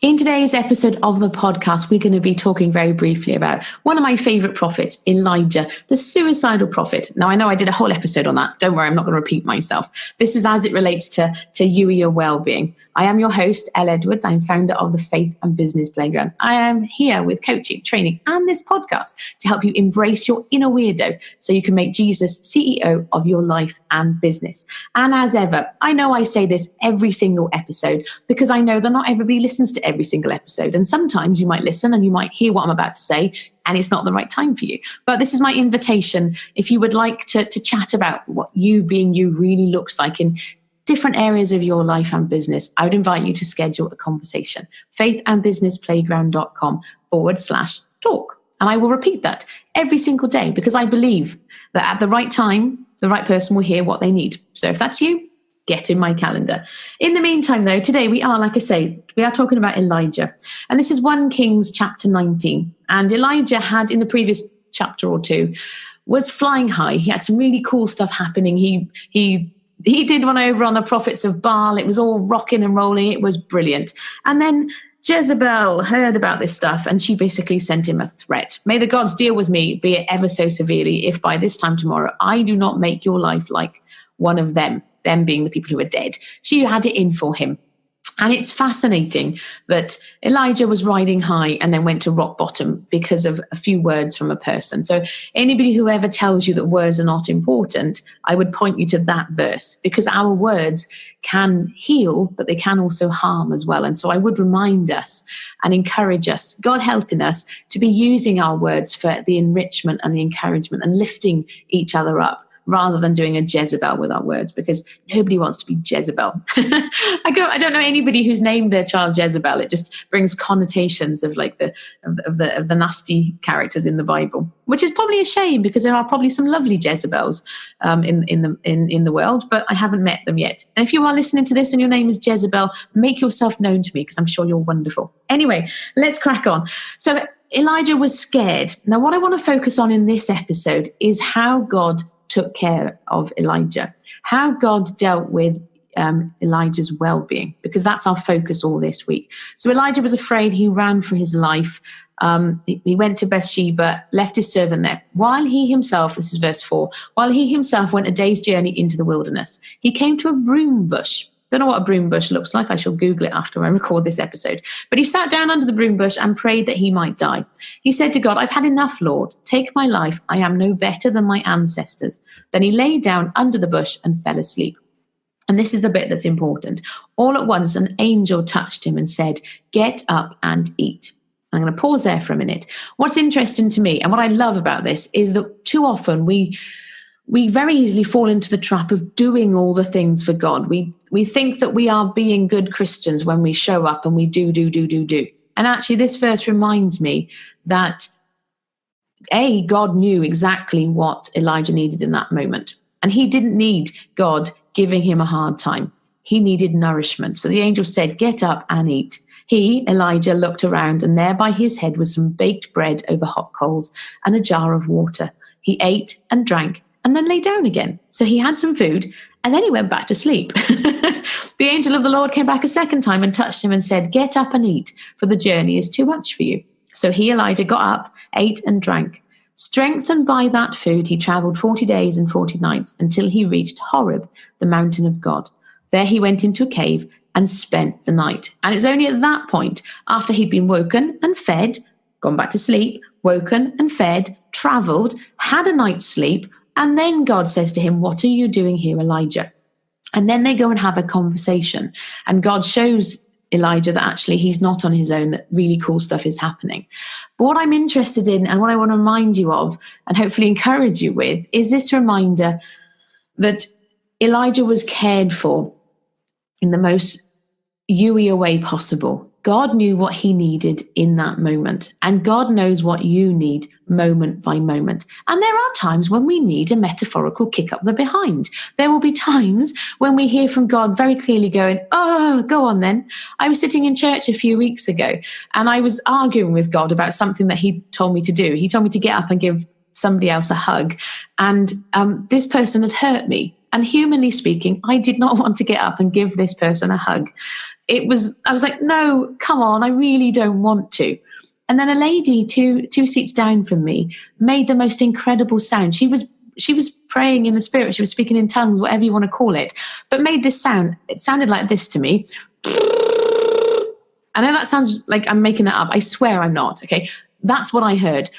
In today's episode of the podcast, we're going to be talking very briefly about one of my favorite prophets, Elijah, the suicidal prophet. Now, I know I did a whole episode on that. Don't worry, I'm not going to repeat myself. This is as it relates to Youier well-being. I am your host, Elle Edwards. I'm founder of the Faith and Business Playground. I am here with coaching, training, and this podcast to help you embrace your inner weirdo so you can make Jesus CEO of your life and business. And as ever, I know I say this every single episode because I know that not everybody listens to every single episode. And sometimes you might listen and you might hear what I'm about to say and it's not the right time for you. But this is my invitation. If you would like to chat about what you being you really looks like in different areas of your life and business, I would invite you to schedule a conversation. faithandbusinessplayground.com/talk. And I will repeat that every single day because I believe that at the right time, the right person will hear what they need. So if that's you, get in my calendar. In the meantime, though, today we are, like I say, we are talking about Elijah. And this is 1 Kings chapter 19. And Elijah had, in the previous chapter or two, was flying high. He had some really cool stuff happening. He did one over on the prophets of Baal. It was all rocking and rolling. It was brilliant. And then Jezebel heard about this stuff and she basically sent him a threat. May the gods deal with me, be it ever so severely, if by this time tomorrow I do not make your life like one of them being the people who are dead. She had it in for him. And it's fascinating that Elijah was riding high and then went to rock bottom because of a few words from a person. So anybody who ever tells you that words are not important, I would point you to that verse because our words can heal, but they can also harm as well. And so I would remind us and encourage us, God helping us to be using our words for the enrichment and the encouragement and lifting each other up, rather than doing a Jezebel with our words, because nobody wants to be Jezebel. I don't know anybody who's named their child Jezebel. It just brings connotations of like the nasty characters in the Bible, which is probably a shame because there are probably some lovely Jezebels in the world, but I haven't met them yet. And if you are listening to this and your name is Jezebel, make yourself known to me because I'm sure you're wonderful. Anyway, let's crack on. So Elijah was scared. Now, what I want to focus on in this episode is how God took care of Elijah, how God dealt with Elijah's well-being, because that's our focus all this week. So Elijah was afraid. He ran for his life. He went to Bathsheba, left his servant there, while he himself, this is verse 4, while he himself went a day's journey into the wilderness. He came to a broom bush. Don't know what a broom bush looks like. I shall Google it after I record this episode. But he sat down under the broom bush and prayed that he might die. He said to God, I've had enough, Lord. Take my life. I am no better than my ancestors. Then he lay down under the bush and fell asleep. And this is the bit that's important. All at once, an angel touched him and said, get up and eat. I'm going to pause there for a minute. What's interesting to me and what I love about this is that too often we very easily fall into the trap of doing all the things for God. We think that we are being good Christians when we show up and we do. And actually, this verse reminds me that, God knew exactly what Elijah needed in that moment. And he didn't need God giving him a hard time. He needed nourishment. So the angel said, get up and eat. He, Elijah, looked around and there by his head was some baked bread over hot coals and a jar of water. He ate and drank and then lay down again. So he had some food, and then he went back to sleep. The angel of the Lord came back a second time and touched him and said, get up and eat, for the journey is too much for you. So he, Elijah, got up, ate and drank. Strengthened by that food, he traveled 40 days and 40 nights until he reached Horeb, the mountain of God. There he went into a cave and spent the night. And it was only at that point, after he'd been woken and fed, gone back to sleep, woken and fed, traveled, had a night's sleep, and then God says to him, what are you doing here, Elijah? And then they go and have a conversation. And God shows Elijah that actually he's not on his own, that really cool stuff is happening. But what I'm interested in and what I want to remind you of and hopefully encourage you with is this reminder that Elijah was cared for in the most Youier way possible. God knew what he needed in that moment, and God knows what you need moment by moment. And there are times when we need a metaphorical kick up the behind. There will be times when we hear from God very clearly going, oh, go on then. I was sitting in church a few weeks ago and I was arguing with God about something that he told me to do. He told me to get up and give somebody else a hug. And this person had hurt me. And humanly speaking, I did not want to get up and give this person a hug. I was like, no, come on, I really don't want to. And then a lady two seats down from me made the most incredible sound. She was praying in the spirit. She was speaking in tongues, whatever you want to call it, but made this sound. It sounded like this to me. I know that sounds like I'm making it up. I swear I'm not. Okay. That's what I heard.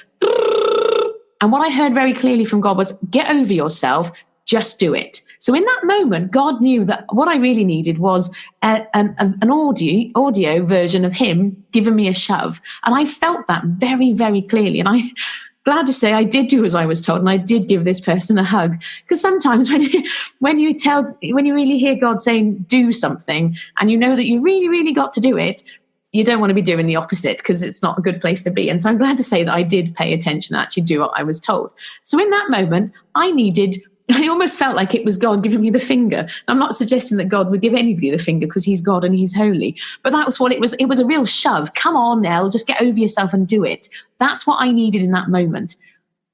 And what I heard very clearly from God was, get over yourself, just do it. So in that moment, God knew that what I really needed was an audio version of him giving me a shove. And I felt that very, very clearly. And I'm glad to say I did do as I was told, and I did give this person a hug. Because sometimes when you really hear God saying, do something, and you know that you really, really got to do it, you don't want to be doing the opposite, because it's not a good place to be. And so I'm glad to say that I did pay attention and actually do what I was told. So in that moment, I almost felt like it was God giving me the finger. I'm not suggesting that God would give anybody the finger, because he's God and he's holy. But that was what it was. It was a real shove. Come on, Nell, just get over yourself and do it. That's what I needed in that moment.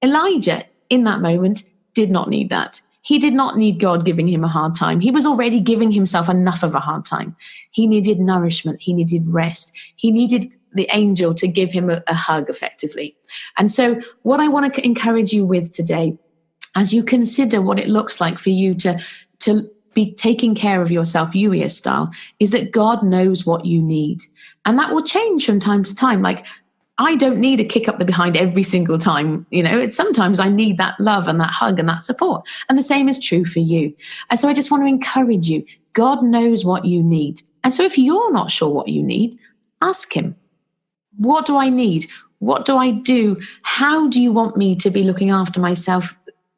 Elijah, in that moment, did not need that. He did not need God giving him a hard time. He was already giving himself enough of a hard time. He needed nourishment. He needed rest. He needed the angel to give him a hug, effectively. And so what I want to encourage you with today, as you consider what it looks like for you to be taking care of yourself, Youier style, is that God knows what you need. And that will change from time to time. Like, I don't need a kick up the behind every single time. It's sometimes I need that love and that hug and that support. And the same is true for you. And so I just want to encourage you. God knows what you need. And so if you're not sure what you need, ask him. What do I need? What do I do? How do you want me to be looking after myself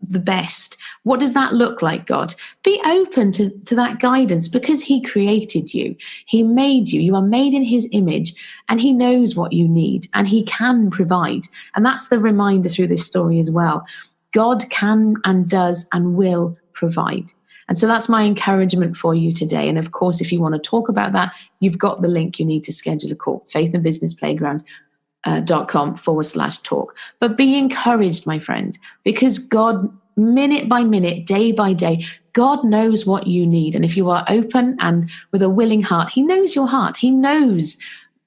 the best? What does that look like, God? Be open to that guidance, because he created you. He made you. You are made in his image, and he knows what you need, and he can provide. And that's the reminder through this story as well. God can and does and will provide. And so that's my encouragement for you today. And of course, if you want to talk about that, you've got the link you need to schedule a call, faithandbusinessplayground.com/talk. But be encouraged, my friend, because God, minute by minute, day by day, God knows what you need. And if you are open and with a willing heart, he knows your heart. He knows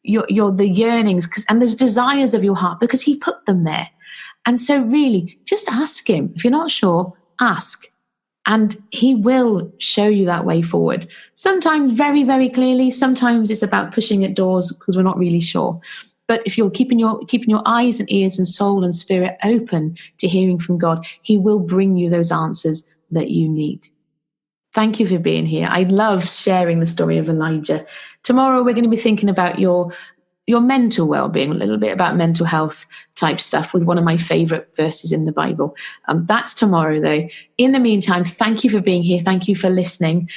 the yearnings and those desires of your heart, because he put them there. And so really, just ask him. If you're not sure, ask. And he will show you that way forward. Sometimes very, very clearly. Sometimes it's about pushing at doors because we're not really sure. But if you're keeping your eyes and ears and soul and spirit open to hearing from God, he will bring you those answers that you need. Thank you for being here. I love sharing the story of Elijah. Tomorrow we're going to be thinking about your mental well-being, a little bit about mental health type stuff with one of my favorite verses in the Bible. That's tomorrow, though. In the meantime, thank you for being here. Thank you for listening.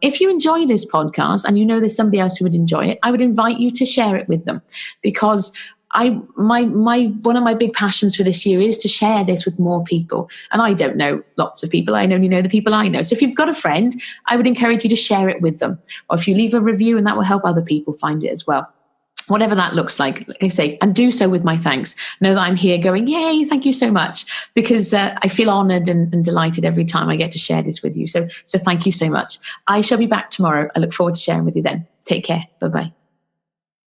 If you enjoy this podcast and you know there's somebody else who would enjoy it, I would invite you to share it with them, because one of my big passions for this year is to share this with more people. And I don't know lots of people. I only know the people I know. So if you've got a friend, I would encourage you to share it with them. Or if you leave a review, and that will help other people find it as well. Whatever that looks like I say, and do so with my thanks. Know that I'm here going, yay, thank you so much, because I feel honored and delighted every time I get to share this with you. So thank you so much. I shall be back tomorrow. I look forward to sharing with you then. Take care. Bye-bye.